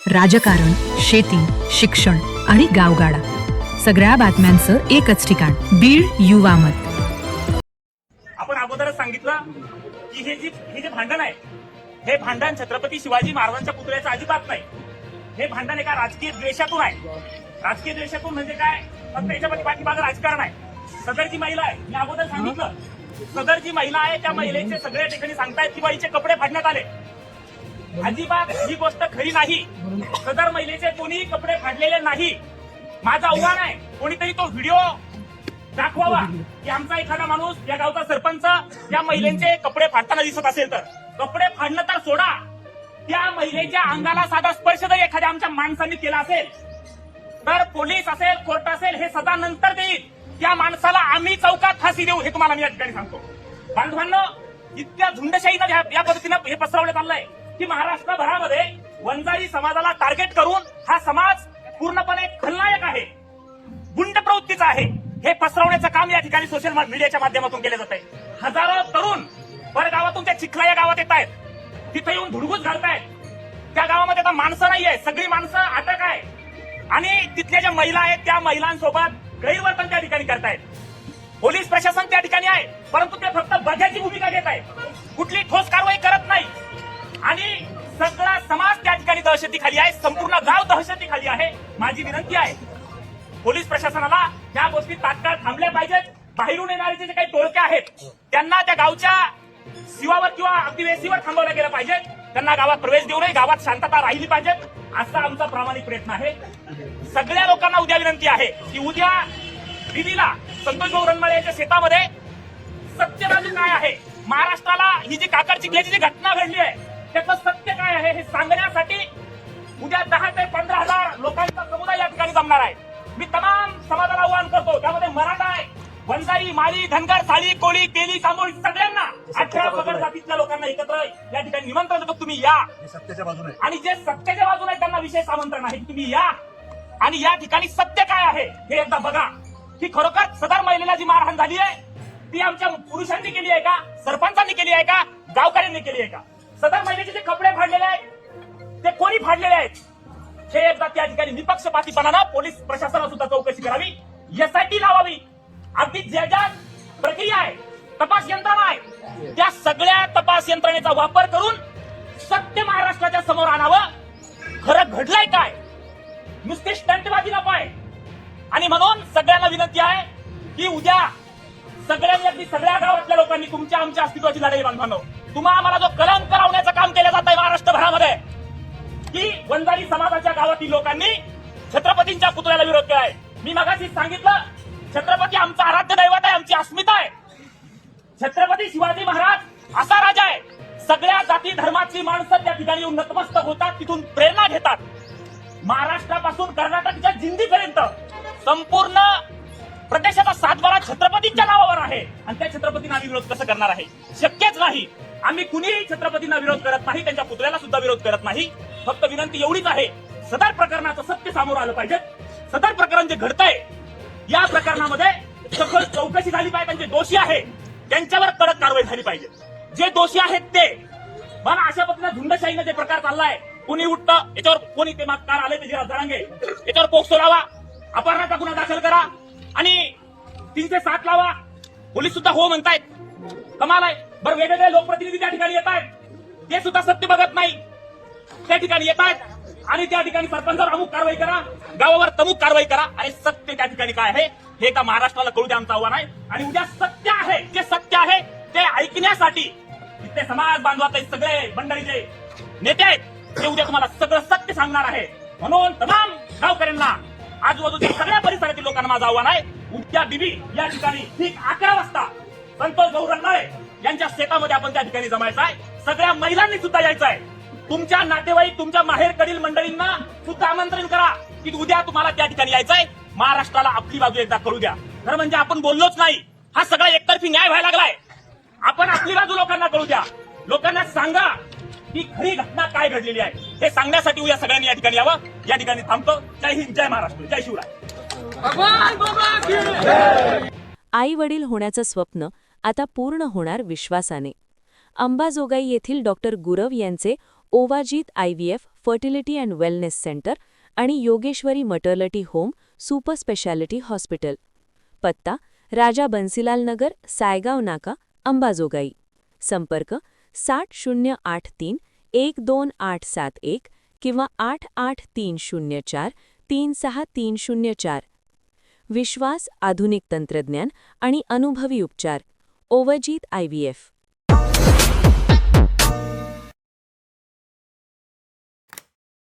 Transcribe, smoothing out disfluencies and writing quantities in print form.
राजकारण, शेती, शिक्षण आणि गावगाडा सगळ्या बातम्यांचं एकच ठिकाण, बीड युवा मत. आपण अगोदरच सांगितलं की हे जे भांडण आहे, हे भांडण छत्रपती शिवाजी महाराजांच्या पुतळ्याचं अजिबात नाही. हे भांडण एका राजकीय द्वेषातून आहे. राजकीय द्वेषातून म्हणजे काय? फक्त याच्यामध्ये पाठीमागं राजकारण आहे. सदरची महिला आहे, मी अगोदर सांगितलं, सदरची महिला आहे, त्या महिलेचे सगळ्या ठिकाणी सांगतायत की बाईचे कपडे फाडण्यात आले. अजिबात ही गोष्ट खरी नाही. सदर महिलेचे कोणीही कपडे फाडलेले नाही. माझं आव्हान आहे, कोणीतरी तो व्हिडिओ दाखवावा की आमचा एखादा माणूस, या गावचा सरपंच, या महिलेचे कपडे फाडताना दिसत असेल तर. कपडे फाडणं तर सोडा, त्या महिलेच्या अंगाला साधा स्पर्श जर एखाद्या आमच्या माणसांनी केला असेल तर पोलीस असेल, कोर्ट असेल, हे सदा नंतर देईल. त्या माणसाला आम्ही चौकात फाशी देऊ, हे तुम्हाला मी या ठिकाणी सांगतो. बांधवांनो, इतक्या झुंडशाहीनं या पद्धतीनं हे पसरवण्यात आलंय की महाराष्ट्रभरामध्ये वंजारी समाजाला टार्गेट करून हा समाज पूर्णपणे खलनायक आहे, गुंड प्रवृत्तीचा आहे, हे पसरवण्याचं काम या ठिकाणी सोशल मीडियाच्या माध्यमातून केलं जात आहे. हजारो तरुण परगावातून त्या चिखला या गावात येत आहेत, तिथे येऊन धुडगूस घालतायत. त्या गावामध्ये आता माणसं नाहीये, सगळी माणसं अटक आहे. आणि तिथल्या ज्या महिला आहेत त्या महिलांसोबत गैरवर्तन त्या ठिकाणी करतायत. पोलीस प्रशासन त्या ठिकाणी आहे, परंतु ते फक्त बघ्याची भूमिका घेत आहे, कुठली ठोस कारवाई करत नाही. आणि सगळा समाज त्या ठिकाणी दहशतीखाली आहे, संपूर्ण गाव दहशतीखाली आहे. माझी विनंती आहे पोलीस प्रशासनाला या गोष्टी तात्काळ थांबल्या पाहिजेत. बाहेरून येणारे जे काही टोळके आहेत त्यांना त्या गावच्या शिवावर किंवा अगदी वेशीवर थांबवलं गेलं पाहिजे. त्यांना गावात प्रवेश देऊ नये, गावात शांतता राहिली पाहिजे, असा आमचा प्रामाणिक प्रयत्न आहे. सगळ्या लोकांना उद्या विनंती आहे की उद्या दिल्लीला संतोष भाऊ रणमाळे यांच्या शेतामध्ये सत्य बाजू काय आहे, महाराष्ट्राला ही जी काकड चिखल्याची जी घटना घडली आहे त्याचं सत्य काय आहे हे सांगण्यासाठी उद्या 10 ते 15,000 लोकांचा समुदाय या ठिकाणी जमणार आहे. मी तमाम समाजाला आवाहन करतो, त्यामध्ये मराठा आहे, वंजारी, माळी, धनगर, साळी, कोळी, तेली, सामोळी, सगळ्यांना 18 पगड जातीतल्या लोकांना एकत्र या ठिकाणी निमंत्रण देतो. तुम्ही या, सत्याच्या बाजूने, आणि जे सत्याच्या बाजूने आहेत त्यांना विशेष आमंत्रण आहे, तुम्ही या आणि या ठिकाणी सत्य काय आहे हे एकदा बघा. की खरोखर सदर महिलेला जी मारहाण झाली आहे ती आमच्या पुरुषांनी केली आहे का, सरपंचांनी केली आहे का, गावकऱ्यांनी केली आहे का? सदर महिलेचे जे कपडे फाडलेले आहेत ते कोणी फाडलेले आहेत हे एकदा त्या ठिकाणी निपक्षपातीपणानं पोलीस प्रशासनाने सुद्धा चौकशी करावी, एसआयटी लावावी. अगदी ज्या ज्या प्रक्रिया आहे, तपास यंत्रणा आहे, त्या सगळ्या तपास यंत्रणेचा वापर करून सत्य महाराष्ट्राच्या समोर आणावं. खरं घडलंय काय, नुसती स्टंटबाजी नको आहे. आणि म्हणून सगळ्यांना विनंती आहे की उद्या सगळ्यांनी, अगदी सगळ्या गावातल्या लोकांनी तुमच्या आमच्या अस्तित्वाची लढाई बांधवानो. तुम्हा आम्हाला जो कलंक लावण्याचं काम केलं जात आहे महाराष्ट्रभरामध्ये, की वंजारी समाजाच्या गावातील लोकांनी छत्रपतींच्या पुतळ्याला विरोध केला आहे. मी मगाशी सांगितलं, छत्रपती आमचा आराध्य दैवत आहे, आमची अस्मिता आहे. छत्रपती शिवाजी महाराज असा राजा आहे, सगळ्या जाती धर्माची माणसं त्या ठिकाणी येऊन नतमस्तक होतात, तिथून प्रेरणा घेतात. महाराष्ट्रापासून कर्नाटकच्या जिंदीपर्यंत संपूर्ण प्रदेशाचा सातबारा छत्रपतींच्या नावावर आहे. आणि त्या छत्रपतींना आम्ही विरोध कसं करणार आहे? शक्यच नाही. आम्ही कुणीही छत्रपतींना विरोध करत नाही, त्यांच्या पुतळ्याला सुद्धा विरोध करत नाही. फक्त विनंती एवढीच आहे, सदर प्रकरणाचं सत्य समोर आलं पाहिजे. सदर प्रकरण जे घडतंय या प्रकरणामध्ये सखोल चौकशी झाली पाहिजे. जे दोषी आहे त्यांच्यावर कडक कारवाई झाली पाहिजे. जे दोषी आहेत ते, मला अशा पद्धतीने झुंडशाहीनं जे प्रकार चाललाय, कुणी उठतं याच्यावर, कोणी ते कार आले ते जरांगे याच्यावर पोक्सो लावा, अपहरणाचा गुन्हा दाखल करा आणि 307 लावा. पोलीस सुद्धा हो म्हणतायत, कमाल आहे. बरं, वेगवेगळे लोकप्रतिनिधी त्या ठिकाणी येत आहेत, ते सुद्धा सत्य बघत नाही, त्या ठिकाणी येत आहेत आणि त्या ठिकाणी सरपंचावर अमुक कारवाई करा, गावावर तमुक कारवाई करा. आणि सत्य त्या ठिकाणी काय आहे हे का महाराष्ट्राला कळू द्या, आमचं आव्हान आहे. आणि उद्या सत्य आहे, जे सत्य आहे ते ऐकण्यासाठी इथले समाज बांधवाचे सगळे मंडळीचे नेते आहेत, ते उद्या तुम्हाला सगळं सत्य सांगणार आहे. म्हणून तमाम गावकऱ्यांना, आजूबाजूच्या सगळ्या परिसरातील लोकांना माझं आव्हान आहे, उद्या बिबी या ठिकाणी ठीक 11 वाजता संतोष भाऊ रणमाळे यांच्या शेतामध्ये आपण त्या ठिकाणी जमायचं आहे. सगळ्या महिलांनी सुद्धा यायचं आहे. तुमच्या नातेवाईक, तुमच्या माहेरकडील मंडळींना सुद्धा आमंत्रण करा की उद्या तुम्हाला त्या ठिकाणी यायचं आहे. महाराष्ट्राला आपली बाजू एकदा कळू द्या. खरं म्हणजे आपण बोललोच नाही, हा सगळा एकतर्फी न्याय व्हायला लागलाय. आपण आपली बाजू लोकांना कळू द्या, लोकांना सांगा की खरी घटना काय घडलेली आहे हे सांगण्यासाठी उद्या सगळ्यांनी या ठिकाणी यावं. या ठिकाणी थांबतो. जय हिंद, जय महाराष्ट्र, जय शिवराय. आई वडील होण्याचं स्वप्न आता पूर्ण होणार विश्वासाने. अंबाजोगाई येथील डॉक्टर गुरव यांचे ओवाजीत IVF fertility and wellness centre आणि Yogeshwari maternity home super speciality hospital. पत्ता राजा बन्सीलाल नगर, सायगाव नाका, अंबाजोगाई. संपर्क 6083 12871 किंवा 88304 36304. विश्वास, आधुनिक तंत्रज्ञान आणि अनुभवी उपचार. ओवरजीत IVF.